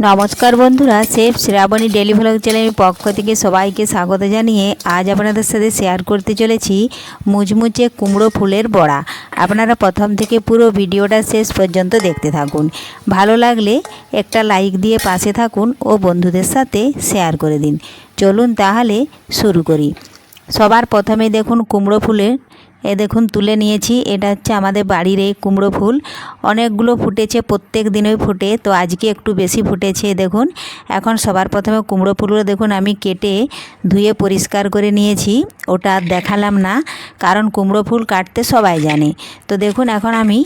নমস্কার বন্ধুরা, chef Shrabani daily vlog চ্যানেলের পক্ষ থেকে সবাইকে স্বাগত জানিয়ে আজ আপনাদের সাথে শেয়ার করতে চলেছি মুচমুচে কুমড়ো ফুলের বড়া। আপনারা প্রথম থেকে পুরো ভিডিওটা শেষ পর্যন্ত দেখতে থাকুন। ভালো লাগলে একটা লাইক দিয়ে পাশে থাকুন ও বন্ধুদের সাথে শেয়ার করে দিন। চলুন তাহলে শুরু করি। সবার প্রথমে দেখুন কুমড়ো ফুলের দেখুন তুলে নিয়েছি। এটা হচ্ছে আমাদের বাড়ির এই কুমড়ো ফুল। অনেকগুলো ফুটেছে, প্রত্যেক দিনই ফুটে, তো আজকে একটু বেশি ফুটেছে। দেখুন এখন সবার প্রথমে কুমড়ো ফুলগুলো দেখুন আমি কেটে ধুয়ে পরিষ্কার করে নিয়েছি। ওটা আর দেখালাম না, কারণ কুমড়ো ফুল কাটতে সবাই জানে। তো দেখুন এখন আমি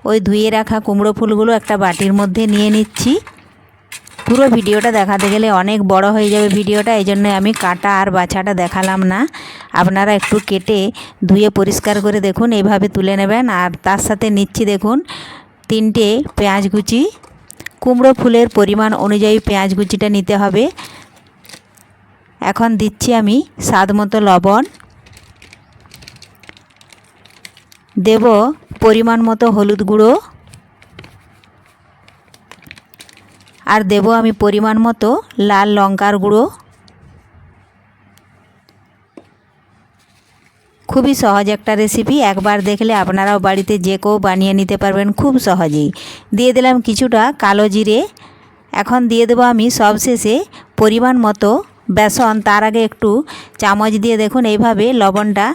ওই ধুয়ে রাখা কুমড়ো ফুলগুলো একটা বাটির মধ্যে নিয়ে নিচ্ছি। পুরো ভিডিওটা দেখাতে গেলে অনেক বড় হয়ে যাবে ভিডিওটা, এই জন্য আমি কাটা আর বাছাটা দেখালাম না। আপনারা একটু কেটে ধুয়ে পরিষ্কার করে দেখুন এইভাবে তুলে নেবেন। আর তার সাথে নিচ্ছি দেখুন 3টে পেঁয়াজ কুচি। কুমড়ো ফুলের পরিমাণ অনুযায়ী পেঁয়াজ কুচিটা নিতে হবে। এখন দিচ্ছি আমি স্বাদ মতো লবণ, দেব পরিমাণ মতো হলুদ গুঁড়ো, আর দেব আমি পরিমাণ মতো লাল লঙ্কার গুঁড়ো। খুবই সহজ একটা রেসিপি, একবার দেখলে আপনারাও বাড়িতে যে কেউ বানিয়ে নিতে পারবেন খুব সহজেই। দিয়ে দিলাম কিছুটা কালো জিরে। এখন দিয়ে দেবো আমি সবশেষে পরিমাণ মতো বেসন। তার আগে একটু চামচ দিয়ে দেখুন এইভাবে লবণটা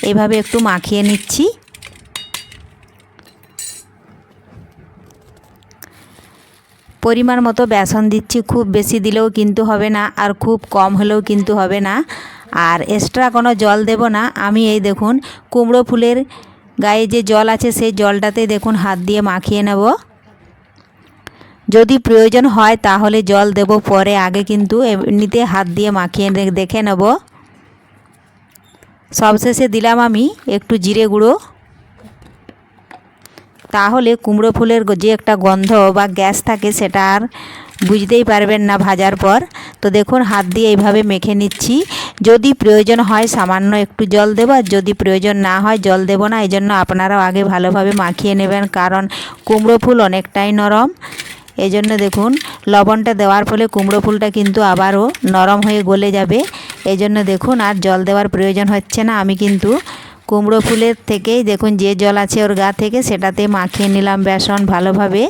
এইভাবে একটু মাখিয়ে নিচ্ছি। পরিমাণ মতো বেসন দিচ্ছি, খুব বেশি দিলেও কিন্তু হবে না আর খুব কম হলেও কিন্তু হবে না। আর এক্সট্রা কোনো জল দেব না। আমি এই দেখুন কুমড়ো ফুলের গায়ে যে জল আছে সেই জলটাতে দেখুন হাত দিয়ে মাখিয়ে নেব। যদি প্রয়োজন হয় তাহলে জল দেব পরে, আগে কিন্তু এমনিতে হাত দিয়ে মাখিয়ে দেখে নেব। সবশেষে দিলাম আমি একটু জিরে গুঁড়ো। তাহলে কুমড়ো ফুলের যে একটা গন্ধ বা গ্যাস থাকে সেটা আর বুঝতেই পারবেন না ভাজার পর। তো দেখুন হাত দিয়ে এইভাবে মেখে নিচ্ছি। যদি প্রয়োজন হয় সামান্য একটু জল দেব, আর যদি প্রয়োজন না হয় জল দেব না। এই জন্য আপনারাও আগে ভালোভাবে মাখিয়ে নেবেন, কারণ কুমড়ো ফুল অনেকটাই নরম। এই জন্য দেখুন লবণটা দেওয়ার ফলে কুমড়ো ফুলটা কিন্তু আবারও নরম হয়ে গলে যাবে। এই জন্য দেখুন আর জল দেওয়ার প্রয়োজন হচ্ছে না। আমি কিন্তু কুমড়ো ফুলের থেকেই দেখুন যে জল আছে ওর গা থেকে সেটাতে মাখিয়ে নিলাম বেসন ভালোভাবে।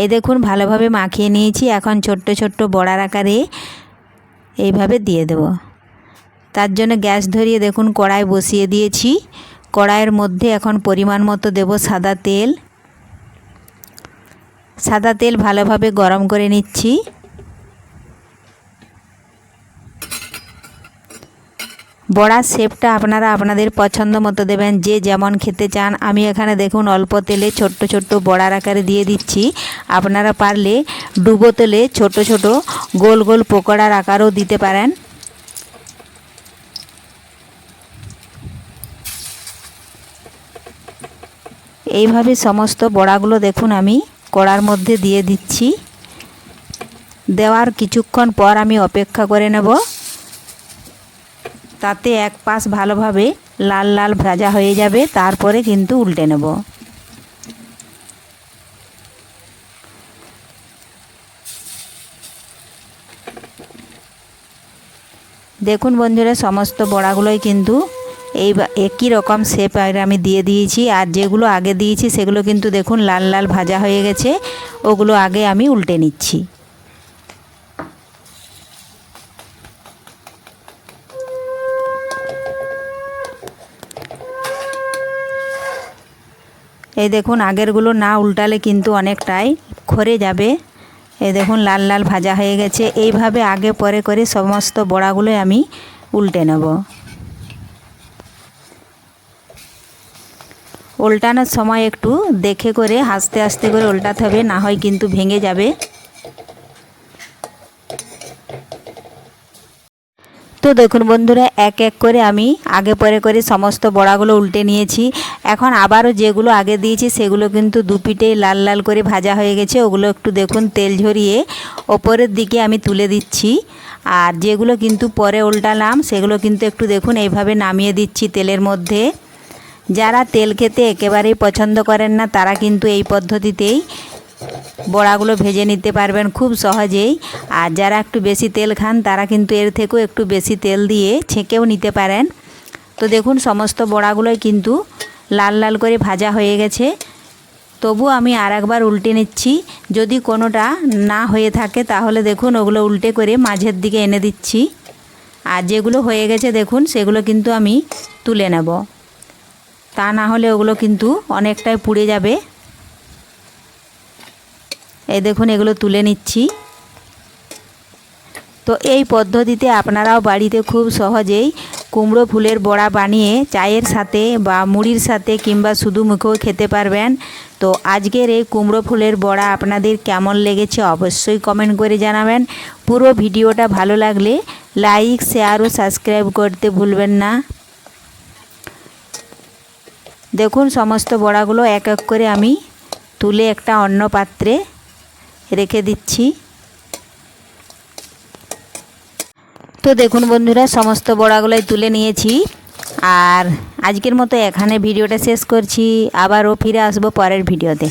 এই দেখুন ভালোভাবে মাখিয়ে নিয়েছি। এখন ছোট্ট ছোট্ট বড়ার আকারে এইভাবে দিয়ে দেব। তার জন্য গ্যাস ধরিয়ে দেখুন কড়াই বসিয়ে দিয়েছি। কড়াইয়ের মধ্যে এখন পরিমাণ মতো দেব সাদা তেল। সাদা তেল ভালোভাবে গরম করে নিচ্ছি। বড়ার শেপটা আপনারা আপনাদের পছন্দ মতো দেবেন, যে যেমন খেতে চান। আমি এখানে দেখুন অল্প তেলে ছোট্ট ছোট্ট বড়ার আকারে দিয়ে দিচ্ছি। আপনারা পারলে ডুবো তেলে ছোট ছোট গোল গোল পকোড়ার আকারও দিতে পারেন। এইভাবে সমস্ত বড়াগুলো দেখুন আমি কড়ার মধ্যে দিয়ে দিচ্ছি। দেওয়ার কিছুক্ষণ পর আমি অপেক্ষা করে নেব, তাতে এক পাশ ভালোভাবে লাল লাল ভাজা হয়ে যাবে। তারপরে কিন্তু উল্টে নেব। দেখুন বন্ধুরা সমস্ত বড়াগুলোই কিন্তু এই একই রকম শেপ আমি দিয়ে দিয়েছি। আর যেগুলো আগে দিয়েছি সেগুলো কিন্তু দেখুন লাল লাল ভাজা হয়ে গেছে। ওগুলো আগে আমি উল্টে নিচ্ছি। এই দেখুন আগেরগুলো না উল্টালে কিন্তু অনেকটাই খরে যাবে। এই দেখুন লাল লাল ভাজা হয়ে গেছে। এইভাবে আগে পরে করে সমস্ত বড়াগুলো আমি উল্টে নেব। উল্টানোর সময় একটু দেখে করে আস্তে আস্তে করে উল্টাতে হবে, না হয় কিন্তু ভেঙে যাবে। তো দেখুন বন্ধুরা এক এক করে আমি আগে পরে করে সমস্ত বড়াগুলো উল্টে নিয়েছি। এখন আবারও যেগুলো আগে দিয়েছি সেগুলো কিন্তু দুপিঠে লাল লাল করে ভাজা হয়ে গেছে। ওগুলো একটু দেখুন তেল ঝরিয়ে ওপরের দিকে আমি তুলে দিচ্ছি। আর যেগুলো কিন্তু পরে উল্টালাম সেগুলো কিন্তু একটু দেখুন এইভাবে নামিয়ে দিচ্ছি তেলের মধ্যে। যারা তেল খেতে একেবারেই পছন্দ করেন না তারা কিন্তু এই পদ্ধতিতেই বড়াগুলো ভেজে নিতে পারবেন খুব সহজেই। আর যারা একটু বেশি তেল খান তারা কিন্তু এর থেকেও একটু বেশি তেল দিয়ে ছেঁকেও নিতে পারেন। তো দেখুন সমস্ত বড়াগুলোই কিন্তু লাল লাল করে ভাজা হয়ে গেছে। তবু আমি আরেকবার উল্টে নিচ্ছি। যদি কোনোটা না হয়ে থাকে তাহলে দেখুন ওগুলো উল্টে করে মাঝের দিকে এনে দিচ্ছি। আর যেগুলো হয়ে গেছে দেখুন সেগুলো কিন্তু আমি তুলে নেব, তা না হলে ওগুলো কিন্তু অনেকটাই পুড়ে যাবে। এই দেখুন এগুলো তুলে নিচ্ছি। তো এই পদ্ধতিতে আপনারাও বাড়িতে খুব সহজেই কুমড়ো ফুলের বড়া বানিয়ে চায়ের সাথে বা মুড়ির সাথে কিংবা শুধু মুখেও খেতে পারবেন। তো আজকের এই কুমড়ো ফুলের বড়া আপনাদের কেমন লেগেছে অবশ্যই কমেন্ট করে জানাবেন। পুরো ভিডিওটা ভালো লাগলে লাইক, শেয়ার ও সাবস্ক্রাইব করতে ভুলবেন না। দেখুন সমস্ত বড়াগুলো এক এক করে আমি তুলে একটা অন্য পাত্রে রেখে দিচ্ছি। তো দেখুন বন্ধুরা সমস্ত বড়াগুলোই তুলে নিয়েছি। আর আজকের মতো এখানে ভিডিওটা শেষ করছি। আবারও ফিরে আসবো পরের ভিডিওতে।